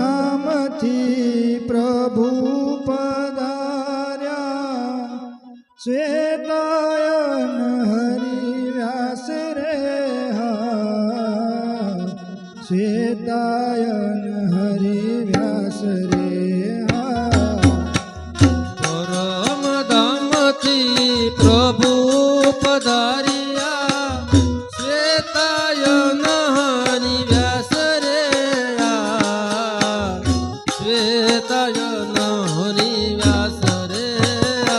પરમધામથી પ્રભુ પધાર્યા, શ્વેતાયન હરિવ્યાસ રે હા, શ્વેતાયન હરિવ્યાસ રે હા. પરમધામથી પ્રભુ પધાર્યા, શ્વેતાયન હરિવ્યાસ રે આ, શ્વેતાયન હરિવ્યાસ રે આ.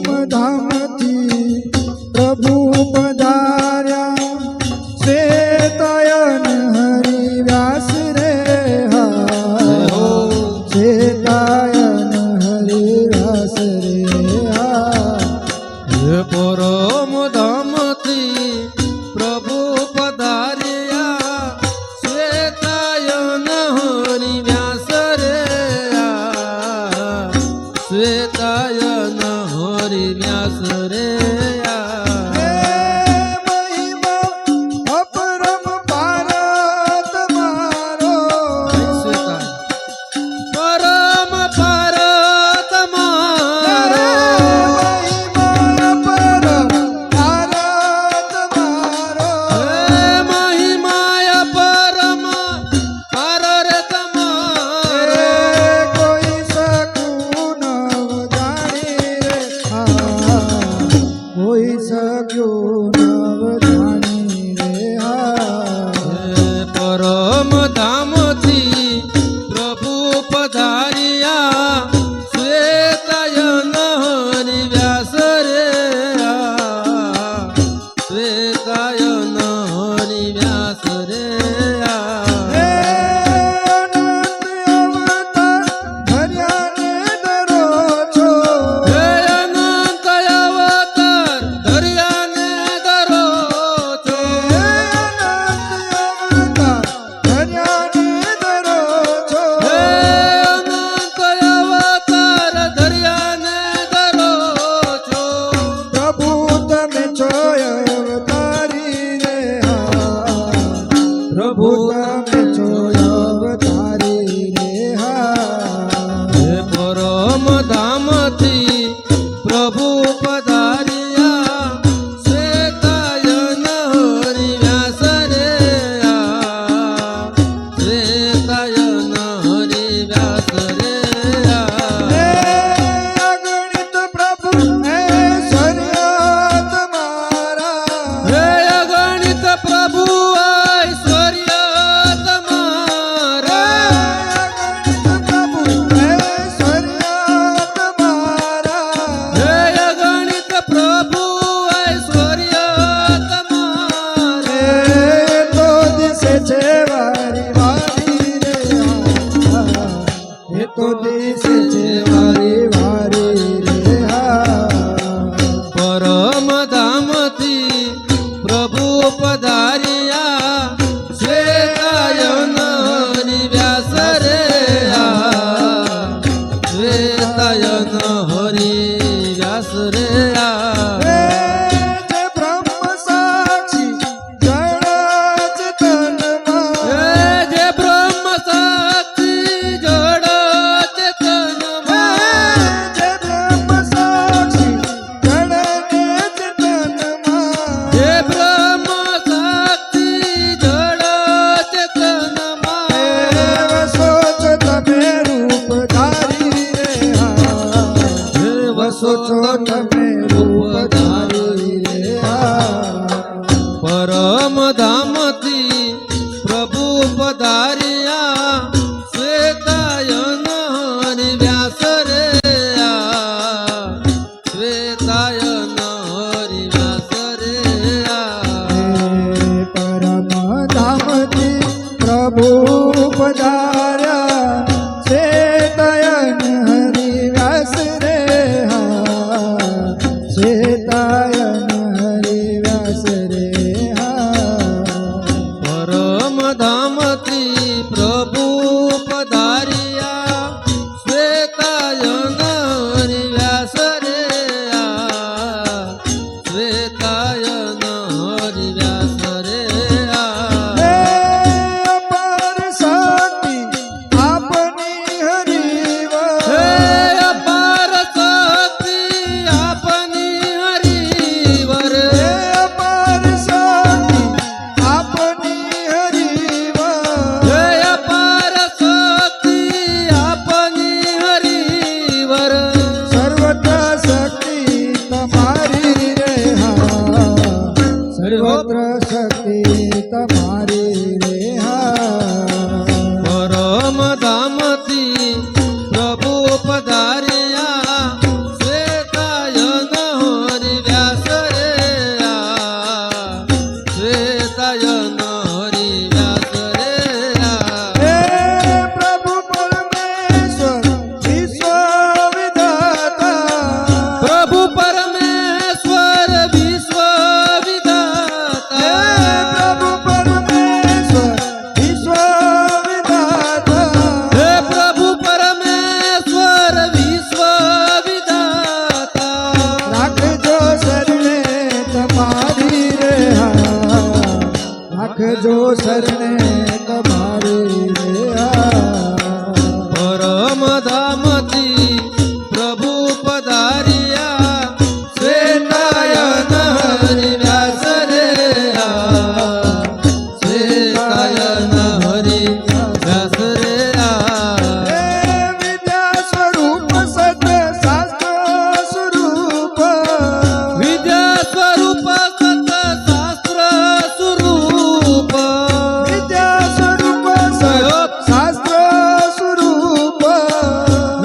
પરમધામથી પ્રભુ પધાર્યા, શ્વેતાયન હરિવ્યાસ રે હા, શ્વેતાયન હરિવ્યાસ રે હા. પરમધામથી પ્રભુ પધાર્યા, શ્વેતાયન હરિવ્યાસ રે આ, શ્વેતાયન હરિવ્યાસ રે આ. મહિમા અપરમ ભારત મારો, પરમ ભારત મારો, મહિમા પરમ ભારત મારો, કોઈ શકું નવ જાણી રે હા, કોઈ શક્યું નવ જાણી રે હા. પરમધામથી પ્રભુ પધાર્યા, શ્વેતાયન હરિવ્યાસ રે આ, શ્વેતાયન હરિવ્યાસ રે આ. હે અનંત અવતાર ધર્યાને ધરો છો, હે અનંત અવતાર ધર્યાને ધરો છો. પ્રભુ તમે છો અવતારી રે હા, પ્રભુ તમે છો અવતારી રે હા. હે પરમધામથી પ્રભુ પધાર્યા, શ્વેતાયન હરિવ્યાસ રે આ, શ્વેતાયન હરિવ્યાસ રે આ. અગણિત પ્રભુ ઐશ્વર્ય તમારા, હે અગણિત પ્રભુ ઐશ્વર્ય તમારા, અગણિત પ્રભુ ઐશ્વર્ય તમારા, હે અગણિત પ્રભુ ઐશ્વર્ય તમારા. તો દિશે છે વારી વારી રે હા, એ તો દિશે છે વારી વારી રે હા. પરમધામથી પ્રભુ પધાર્યા, શ્વેતાયન હરિવ્યાસ રે આ, શ્વેતાયન હરિવ્યાસ રે આ. જે બ્રહ્મ સાક્ષી જળ ચેતનમાં, હે જે બ્રહ્મ સાક્ષી જડ ચેતનમાં, જે બ્રહ્મ સાક્ષી જળ ચેતનમાં, હે બ્રહ્મ સાક્ષી જડ ચેતનમાં. વસો છો તમે રૂપ ધારી રે હા, હે વસો છો તમે રૂપ ધારી રે હા. પરમધામથી પ્રભુ પધાર્યા, શ્વેતાયન હરિવ્યાસ રે આ, શ્વેતાયન હરિવ્યાસ રે આ. પરમધામથી પ્રભુ પધાર્યા, શ્વેતાયન હરિવ્યાસ રે હા, શ્વેતાયન હરિવ્યાસ રે હા. પરમધામથી પ્રભુ પધાર્યા, શ્વેતાયન હરિવ્યાસ રે આ, શ્વેતાયન હરિવ્યાસ રે આ. रे हा परम धामती प्रभु पधारिया श्वेतायन हरि व्यास रे श्वेतायन हरि व्यास रे हे प्रभु परमेश्वर विश्वविधाता प्रभु परमेश्वर विश्व विधाता हे प्रभु परमेश्वर विश्वविधाता हे प्रभु परमेश्वर विश्व विधाता રાખજો શરણે તમારી રે હા રાખજો શરણે તમારી રે હા परम धामती प्रभु पधारिया श्वेतायन हरि व्यास रे श्वेतायन हरि व्यास रे હે વિદ્યા સ્વરૂપ સત શાસ્ત્ર સ્વરૂપ विद्या स्वरूप सत शास्त्र स्वरूप વિદ્યા સ્વરૂપ સત શાસ્ત્ર સ્વરૂપ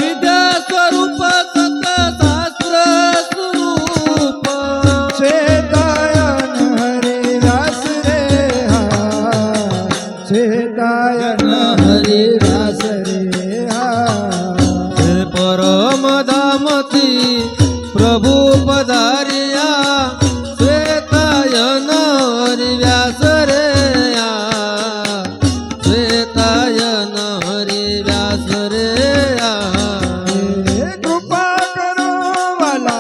विद्या स्वरूप सत शास्त्र स्वरूप શ્વેતાયન હરિ વ્યાસ રે હા શ્વેતાયન હરિ વ્યાસ રે હા हे परम धामती प्रभु पधारिया श्वेतायन हरि व्यास रे श्वेतायन हरि व्यास रे હે કૃપા કરો વાલા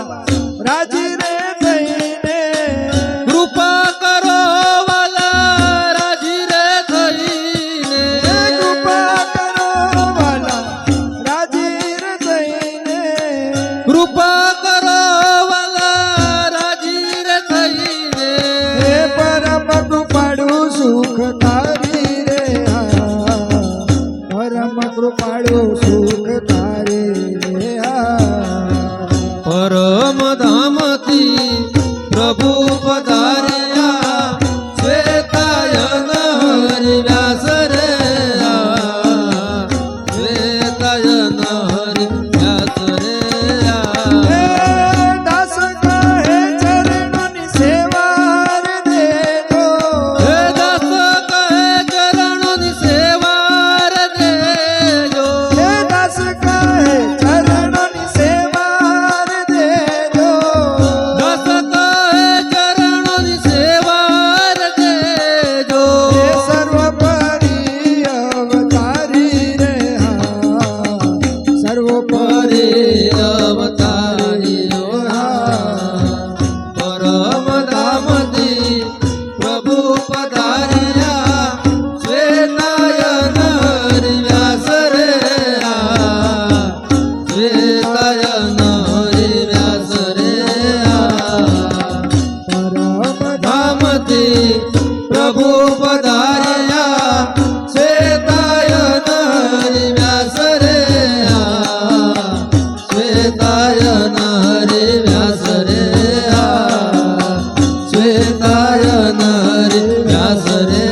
રાજી રે થઈને कृपा करो वाला राजी रे थईने હે કૃપા કરો વાલા રાજી રે થઈને कृपा करो वाला राजी रे थईने હે પરમ કૃપાળુ સુખકારી રે હા પરમ કૃપાળુ સુખકારી રે હા परम धामती प्रभु पधारिया श्वेतायन हरि व्यास रे श्वेतायन हरि व्यास रे હે દાસ કહે ચરણોની સેવા રે દેજો हे दास कहे चरणों सेवा रे देजो હે દાસ કહે ચરણોની સેવા રે દેજો दास कहे चरणों सेवा रे देजो હે સર્વોપરી અવતારી રે હા સર્વોપરી अवतारियो परम धामती प्रभु पधारिया श्वेतायन हरि व्यास रे श्वेतायन हरि व्यास रे પરમ धामती प्रभु पधारिया श्वेतायन हरि व्यास रे श्वेतायन हरि व्यास रे श्वेतायन हरि व्यास रे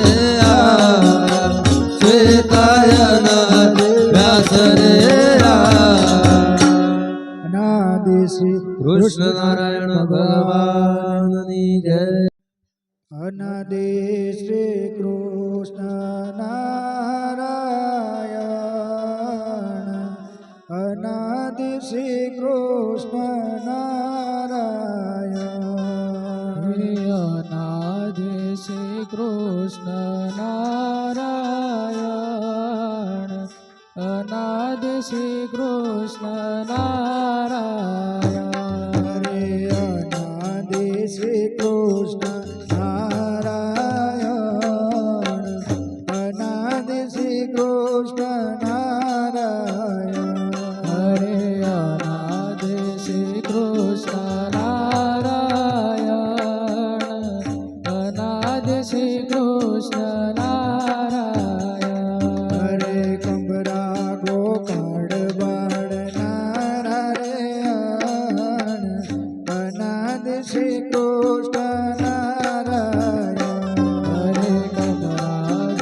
श्वेतायन हरि व्यास रे અનાદિ શ્રી कृष्ण नारायण भगवान जय અનાદિ શ્રી કૃષ્ણ નારાયણ અનાદિ શ્રી કૃષ્ણ નારાયણ અનાદિ શ્રી કૃષ્ણ નારાયણ અનાદિ શ્રી કૃષ્ણ નારાયણ હરે અનાદિ શ્રી કૃષ્ણ નારાયણ અનાદિ શ્રી કૃષ્ણ નારાયણ હરે અનાદિ શ્રી કૃષ્ણ નારાયણ અનાદિ શ્રી કૃષ્ણ નારાયણ હરે કંબરા ગોપાળ બાળ નારા રે અનાદિ શ્રી કૃષ્ણ નારાયણ હરે કમરા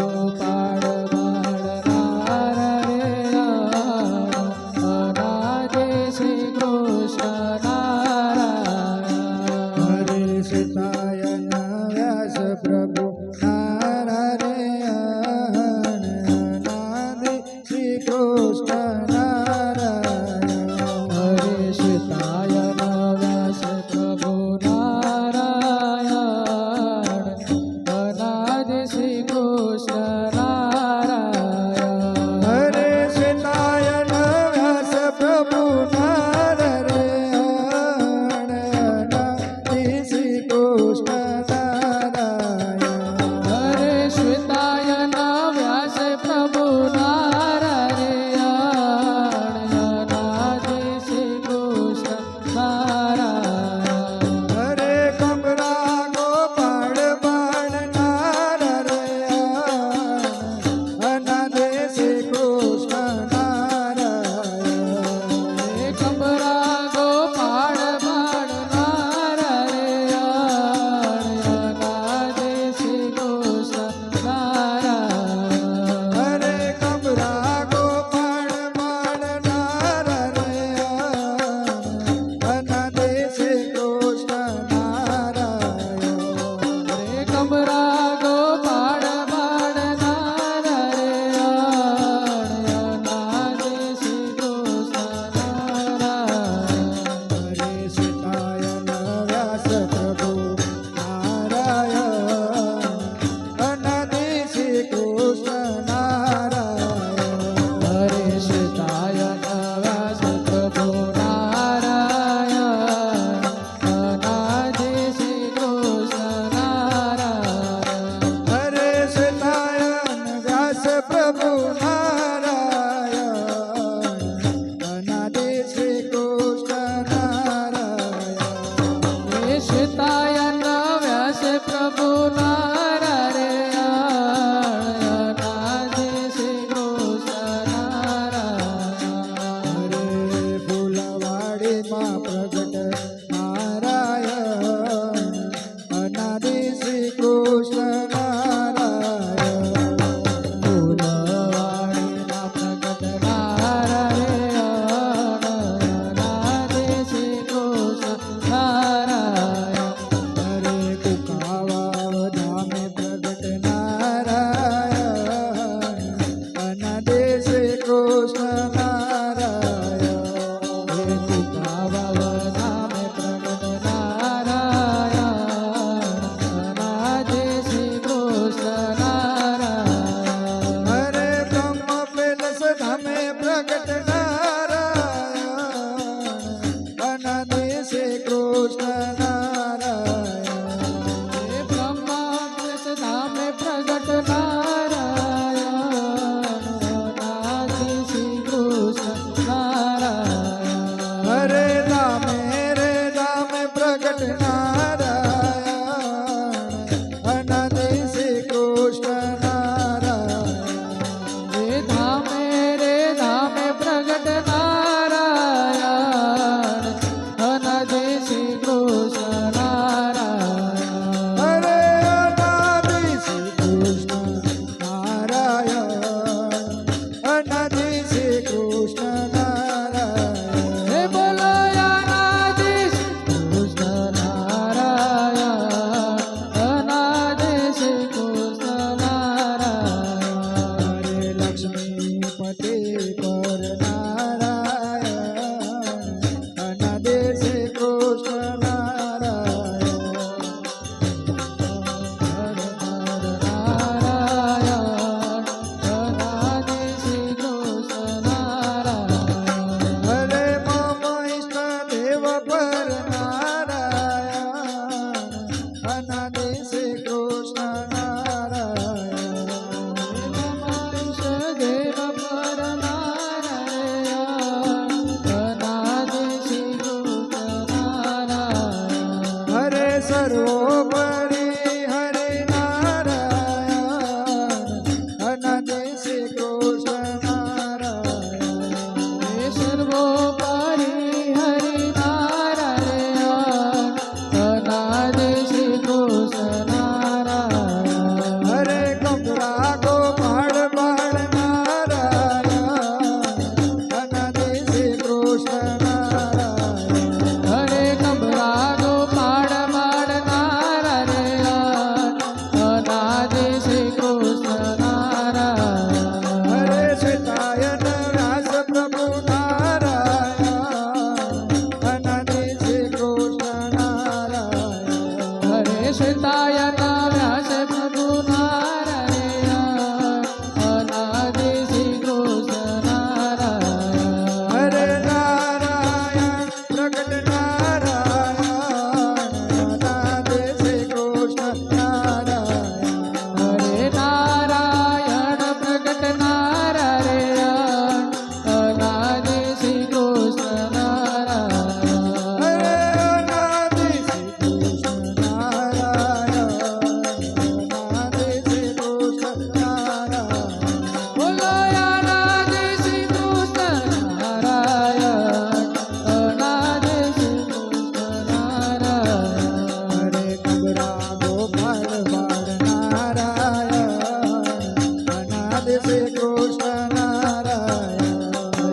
અનાદિ શ્રી કૃષ્ણ નારાયણ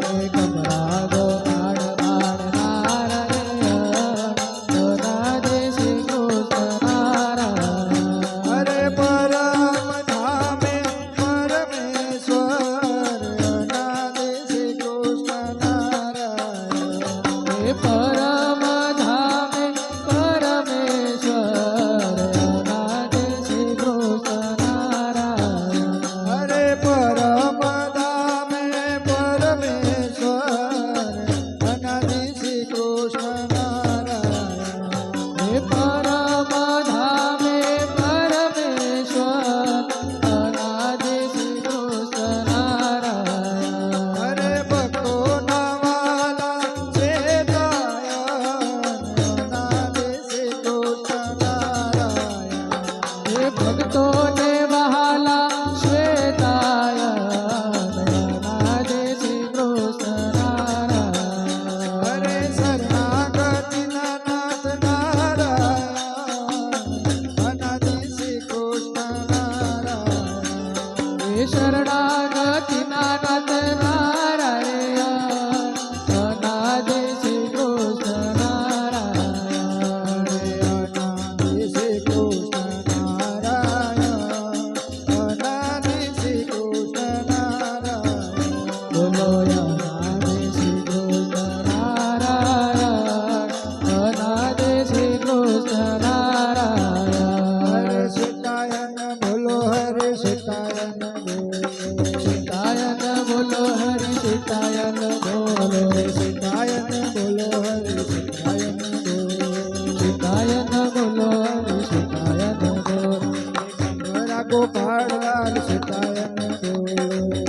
હરે કમળા ગોપાળ નારાયણ અનાદિ શ્રી કૃષ્ણ નારાયણ હરે પરમ ધામે પરમેશ્વર અનાદિ શ્રી કૃષ્ણ નારાયણ હે પરમ ધામે પરમેશ્વર અનાદિ શ્રી કૃષ્ણ નારાયણ હરે પરમ ધામે પરમેશ્વર અનાદિ શ્રી કૃષ્ણ નારાયણ હે પરમ ધામે પરમેશ્વર અનાદિ શ્રી કૃષ્ણ નારાયણ હરે ભક્તો નવાલા શ્વેતાયન અનાદિ શ્રી કૃષ્ણ નારાયણ હે ભક્તોને વહાલા શ્વેતાયન અનાદિ શ્રી કૃષ્ણ નારાયણ હરે શરણાગતિના નાથ નારાયણ અનાદિ શ્રી કૃષ્ણ નારાયણ હે શરણાગતિના નાથ નારાયણ અનાદિ શ્રી કૃષ્ણ નારાયણ અનાદિ શ્રી કૃષ્ણ નારાયણ અનાદિ શ્રી કૃષ્ણ નારાયણ બોલો અનાદિ શ્રી કૃષ્ણ નારાયણ અનાદિ શ્રી કૃષ્ણ નારાયણ હરે સીતાયન બોલો હરે સીતાયન બોલો સીતાયન બોલો હરિ સીતાયન બોલો સીતાયન બોલો હરે સીતાયન બોલો સીતાયન બોલો હરિ સીતાયન બોલો ગોરા ગોપાળલાલ સીતાયન બોલો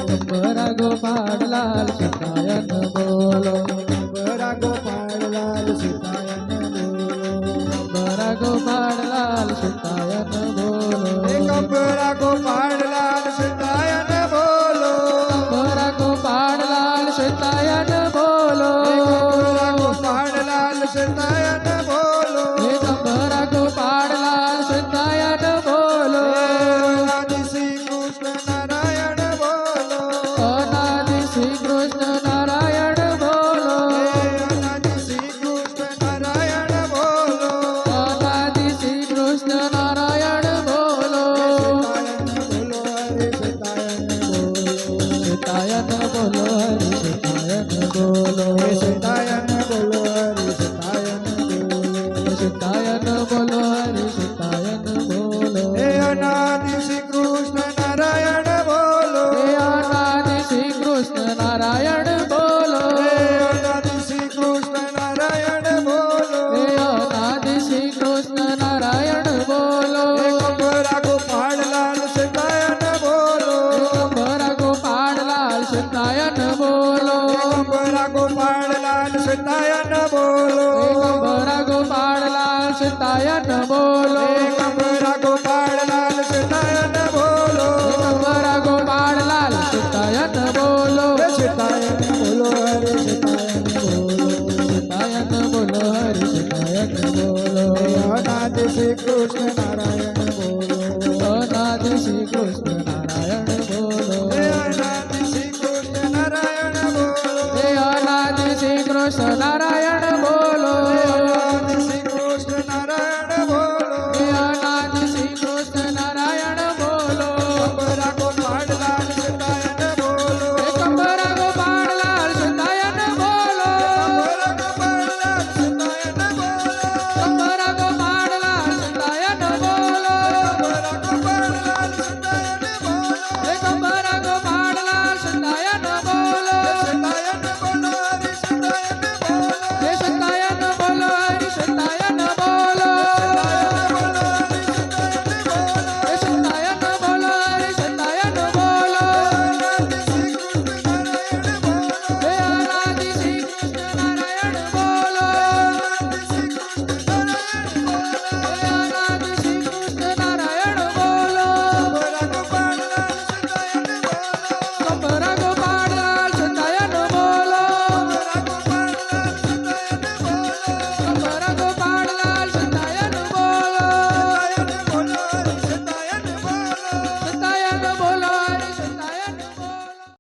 અંબરા ગોપાળલાલ સીતાયન બોલો ગોરા ગોપાળલાલ સીતાયન બોલો અંબરા ગોપાળલાલ સીતાયન બોલો ગોરા ગોપાળલાલ સીતાયન બોલો અંબરા ગોપાળલાલ સીતાયન બોલો ગોરા ગોપાળલાલ સીતાયન બોલો હે અંબરા ગોપાળલાલ સીતાયન બોલો અનાદિ શ્રી કૃષ્ણ નારાયણ બોલો અનાદિ શ્રી કૃષ્ણ નારાયણ બોલો અનાદિ શ્રી કૃષ્ણ નારાયણ બોલો અનાદિ શ્રી કૃષ્ણ નારાયણ બોલો સીતાયન બોલો હરે સીતાયન બોલો સીતાયન બોલો હરિ સીતાયન બોલો સીતાયન બોલો હરે સીતાયન સીતાયન બોલો બોલો હરિ સીતાયન બોલો હે અનાદિ શ્રી કૃષ્ણ નારાયણ બોલો હે અનાદિ શ્રી કૃષ્ણ નારાયણ બોલો હે અનાદિ શ્રી કૃષ્ણ નારાયણ બોલો હે અનાદિ શ્રી કૃષ્ણ નારાયણ બોલો હે ગોરા ગોપાળલાલ સીતાયન બોલો અંબરા ગોપાળલાલ સીતાયન બોલો ગોરા ગોપાળલાલ સીતાયન બોલો અંબરા ગોપાળલાલ સીતાયન બોલો ગોરા ગોપાળલાલ સીતાયન બોલો અંબરા ગોપાળલાલ સીતાયન બોલો સીતાયન બોલો હરે સીતાયન બોલો સીતાયન બોલો હરિ સીતાયન બોલો અનાદિ શ્રી કૃષ્ણ નારાયણ બોલો અનાદિ શ્રી કૃષ્ણ નારાયણ બોલો હે અનાદિ શ્રી કૃષ્ણ નારાયણ બોલો હે અનાદિ શ્રી કૃષ્ણ નારાયણ